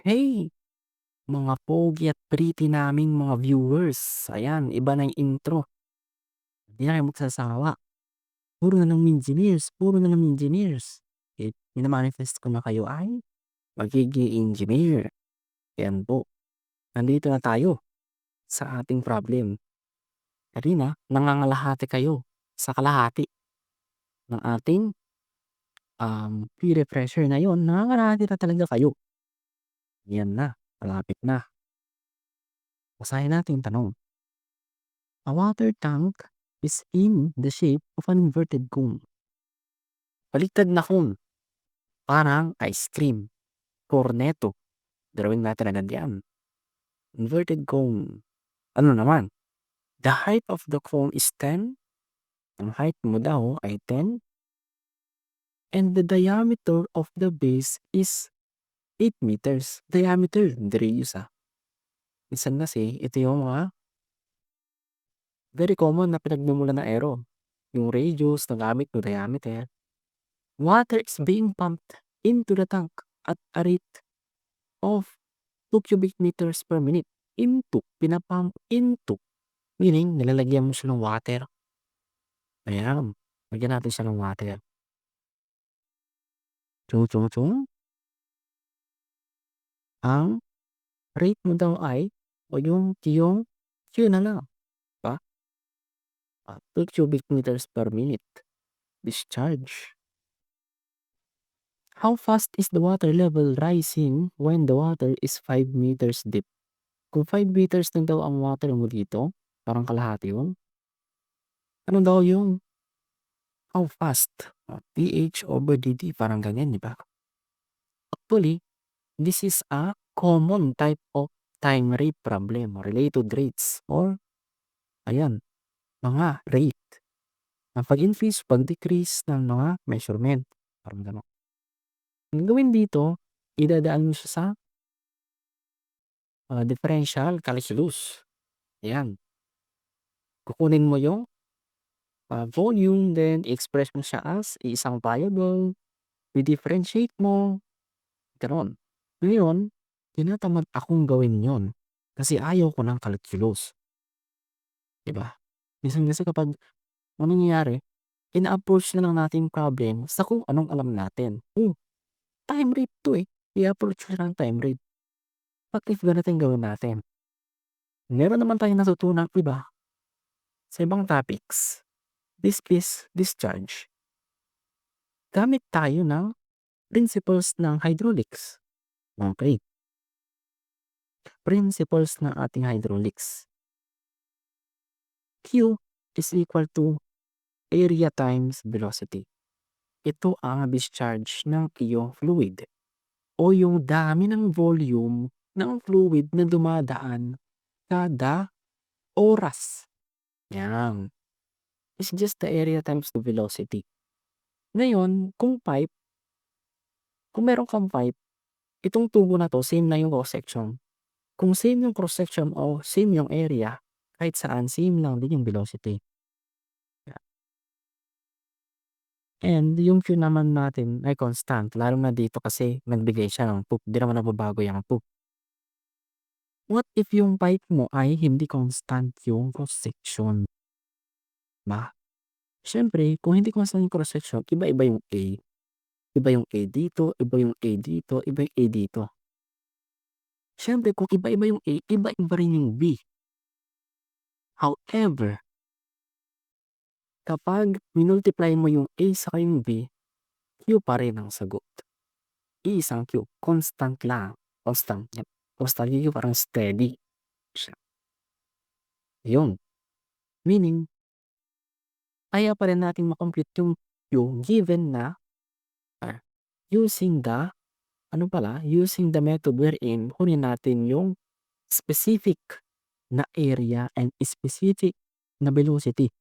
Hey, mga pogi at pretty naming mga viewers. Ayan, iba na yung intro. Hindi na kayo magsasawa. Puro na ng engineers, puro na ng engineers. Minamanifest ko na kayo ay magiging engineer. Ayan po. Nandito na tayo sa ating problem. Kanina, nangangalahati kayo sa kalahati ng ating peer pressure na yon. Nangangalahati na talaga kayo. Yan na, malapit na. Basahin natin yung tanong. A water tank is in the shape of an inverted cone. Baliktad na cone. Parang ice cream. Cornetto. Drawing natin agad yan. Inverted cone. Ano naman? The height of the cone is 10. Ang height mo daw ay 10. And the diameter of the base is 8 meters. Diameter. Hindi radius ah. Minsan kasi, ito yung mga very common na pinagmumula na aero. Yung radius, nagamit yung diameter. Water is being pumped into the tank at a rate of 2 cubic meters per minute. Into, pinapump into. Meaning, nilalagyan mo siya ng water. Ayan, lagyan natin siya ng water. Chung, chung, chung. Ang rate mo daw ay, o yung Q na lang. Diba? 2 cubic meters per minute. Discharge. How fast is the water level rising when the water is 5 meters deep? Kung 5 meters na daw ang water mo dito, parang kalahati yun. Ano daw yung how fast? pH over dt, parang ganyan, di ba? Actually, this is a common type of time rate problem, related rates, or, ayan, mga rate. Ang pag-increase, pag-decrease ng mga measurement. Parang gano'n. Ang gawin dito, idadaan mo siya sa differential calculus. Ayan. Kukunin mo yung volume, then express mo siya as isang variable, i-differentiate mo, gano'n. Ngayon, tinatamad akong gawin yon kasi ayaw ko ng calculus. Diba? Minsan kasi kapag ano nangyayari, ina-approach na lang natin yung problem sa kung anong alam natin. Time rate to eh. I-approach na lang time rate. What if ganito yung gawin natin? Meron naman tayong natutunan, iba, sa ibang topics. Discharge. Gamit tayo ng principles ng hydraulics. Okay. Principles ng ating hydraulics. Q is equal to area times velocity. Ito ang discharge ng iyong fluid o yung dami ng volume ng fluid na dumadaan kada oras. Yan. It's just the area times the velocity. Ngayon, kung meron kang pipe, itong tubo na to, same na yung cross-section. Kung same yung cross-section o same yung area, kahit saan, same lang din yung velocity. And yung Q naman natin ay constant, lalo na dito kasi nagbigay siya ng poop, di naman nababago yung poop. What if yung pipe mo ay hindi constant yung cross-section? Ba? Siyempre, kung hindi constant yung cross-section, iba-iba yung A. Iba yung A dito, iba yung A dito, iba yung A dito. Siyempre, kung iba-iba yung A, iba-iba rin yung B. However, kapag minultiply mo yung A sa yung B, Q pa rin ang sagot. Isang Q, constant lang. Constant. Constant Q, parang steady. Yun. Meaning, kaya pa rin natin makompute yung Q given na using the method wherein kunin natin yung specific na area and specific na velocity.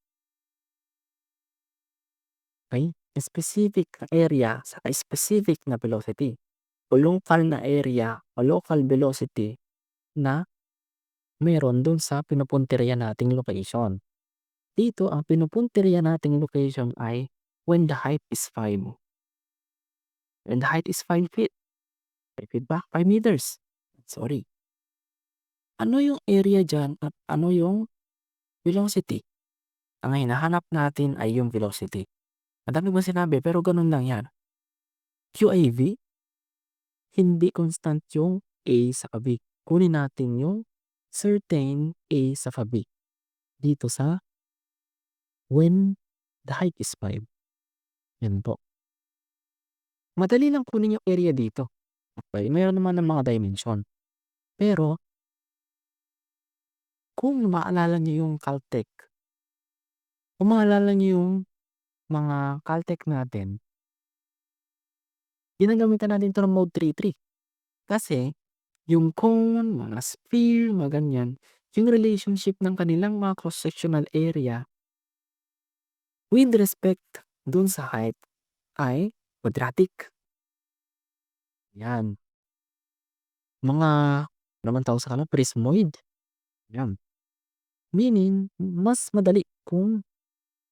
Okay? Specific na area sa specific na velocity. O local na area o local velocity na meron dun sa pinupuntirya nating location. Dito, ang pinupuntirya nating location ay when the height is 5. When the height is 5 feet. 5 feet ba? 5 meters. Sorry. Ano yung area diyan at ano yung velocity? Ang hinahanap natin ay yung velocity. Madami kong sinabi pero ganun lang yan. QAV, hindi constant yung A saka B. Kunin natin yung certain A saka B dito sa when the height is 5. Yan po. Madali lang kunin yung area dito. Okay, mayroon naman ng mga dimension. Pero kung maalala niyo yung Caltech, kung maalala niyo yung mga Caltech natin, ginagamitan natin 'to ng mode 3-3. Kasi yung cone, mga sphere, mga ganyan, yung relationship ng kanilang mga cross-sectional area with respect dun sa height ay quadratic. Yan. Mga ano naman tawag sa kanila, prismoid. Yan. Meaning, mas madali kung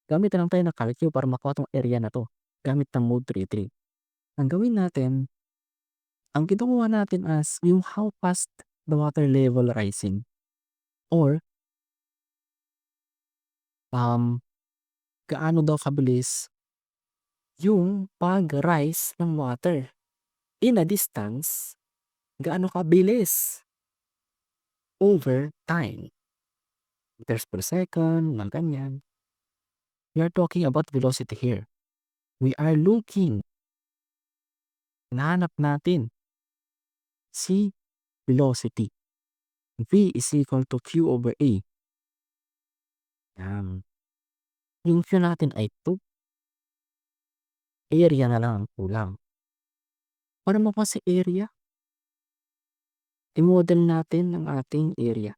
gamitan lang tayo ng calcu para makuha 'tong area na 'to, gamit ng mode 3-3. Ang gawin natin, ang kinukuha natin as yung how fast the water level rising or, gaano daw kabilis yung pag-rise ng water in a distance, gaano kabilis over time, meters per second, mga ganyan. We are talking about velocity here. We are looking, hinahanap natin si velocity. V is equal to Q over A. Yan. Yung Q natin ay 2, area na lang ang kulang. Para makuha si area, i-model natin ang ating area.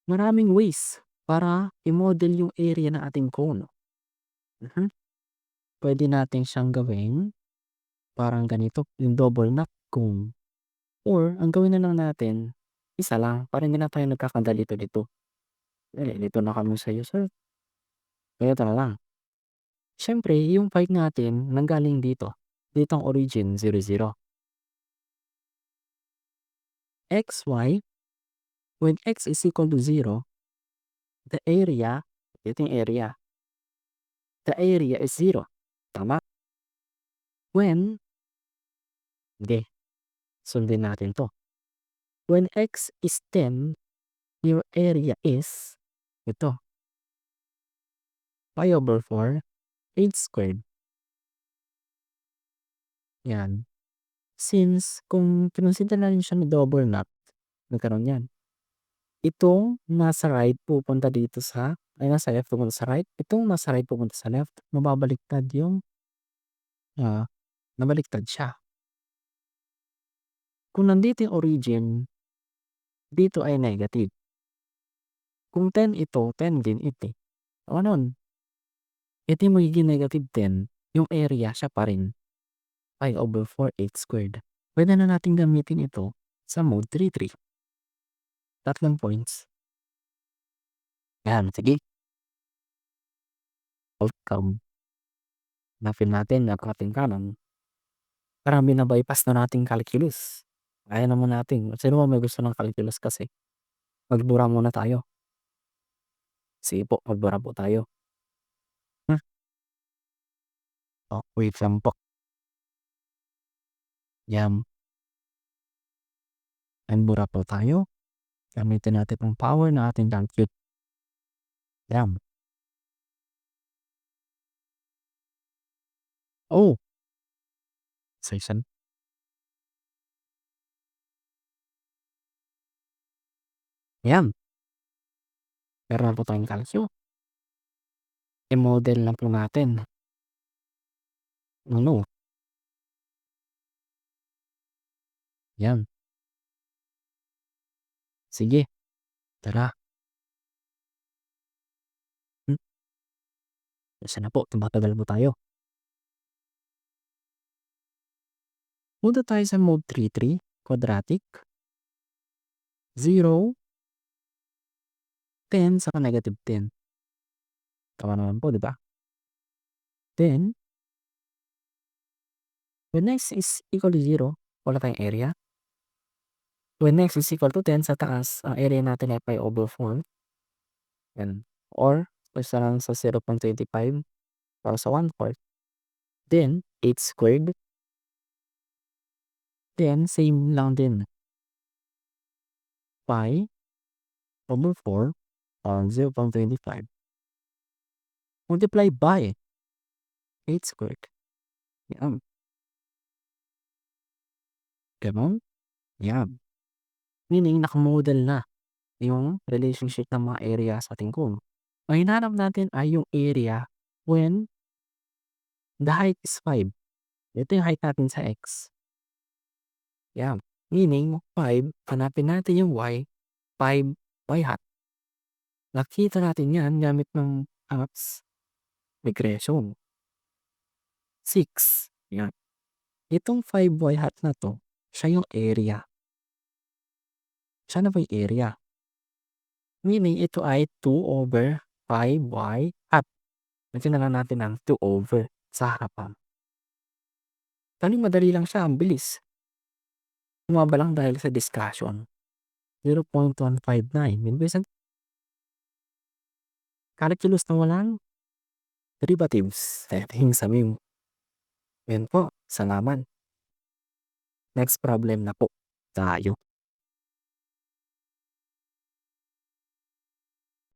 Maraming ways para i-model yung area ng ating cone. Pwede natin siyang gawing parang ganito, yung double knot cone. Or ang gawin na lang natin, isa lang para hindi na tayo nagkakadalito dito. Dito na kami sa'yo, sir. Ganito na lang. Siyempre, yung pipe natin nanggaling dito. Dito ang origin, 0, 0. XY, when x is equal to 0, the area, ito yung area. The area is 0. Tama? When, hindi. Sundin natin to. When x is 10, your area is, ito, pi over 4, h squared. Yan. Since, kung kinonsider natin siya na double knot, nagkaroon yan. Itong nasa right pupunta dito sa, ay nasa left pupunta sa right. Itong nasa right pupunta sa left, mababaliktad yung, nabaliktad siya. Kung nandito yung origin, dito ay negative. Kung 10 ito, 10 din ito. O nun, ito yung magiging negative 10, yung area siya pa rin. Pi over 4 h squared. Pwede na natin gamitin ito sa mode 3-3. Tatlong points. Yan, sige. Outcome. Hanapin natin ang ating kanan. Marami na bypass na nating calculus. Kaya naman natin. Sino ba may gusto ng calculus kasi? Magbura muna tayo. Sige po, magbura po tayo. Oh, wait lang po. Yan. Magbura po tayo. Gamitin natin ang power na ating calculus. Yan. Oh! Session. Yan. Meron na po tayong calculus. I-model lang po natin. Ano? Yan. Sige. Tara. Kasi na po, tumatagal po tayo. Punta tayo sa mode 3-3, quadratic. 0, 10, saka negative 10. Tama naman po, di ba? Then, when x is equal to 0, wala tayong area. When x is equal to 10 sa taas, ang area natin ay pi over 4. Yan. Or basta lang sa 0.25 para sa 1/4. Then 8 squared. Then same lang din. Pi over 4 on 0.25 multiply by 8 squared. Yan. Ganon. Yan. Meaning nakamodel na yung relationship ng mga area sa ating cone. Ang hinahanap natin ay yung area when the height is 5. Ito yung height natin sa x. Yan. Meaning 5, hanapin natin yung y, 5 y hat. Nakita natin yan gamit ng apps regression. 6. Yan. Itong 5y hat na to, siya yung area. Siya na ba yung area? Meaning ito ay 2 over 5y hat. Lagyan na lang natin ng 2 over sa harapan. Taling madali lang siya, ang bilis. Tumaba lang dahil sa discussion. 0.159. Minsan, calculus na walang derivatives. Ito yung sabi mo. Yan po. Salamat. Next problem na po tayo.